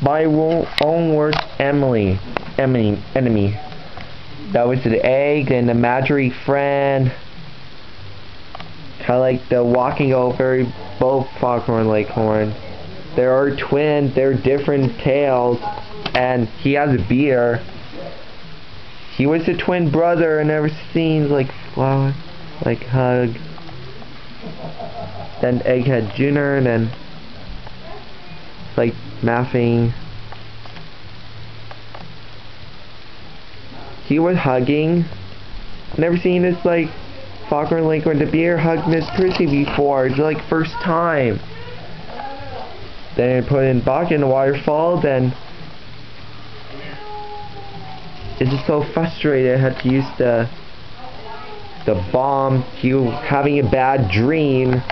by own words, enemy. That was the egg and the imaginary friend. Kind of like the walking over both Foghorn Leghorn. There are twins, they're different tales, and he has a beard. He was a twin brother and never seen like flower, like hug. Then Egghead Jr. and then like mapping. He was hugging. Never seen this like Foghorn Leghorn the bear hug Miss Prissy before. It's like first time. Then I put in Bach in the waterfall. Then it's just so frustrated. I had to use the bomb. He was having a bad dream.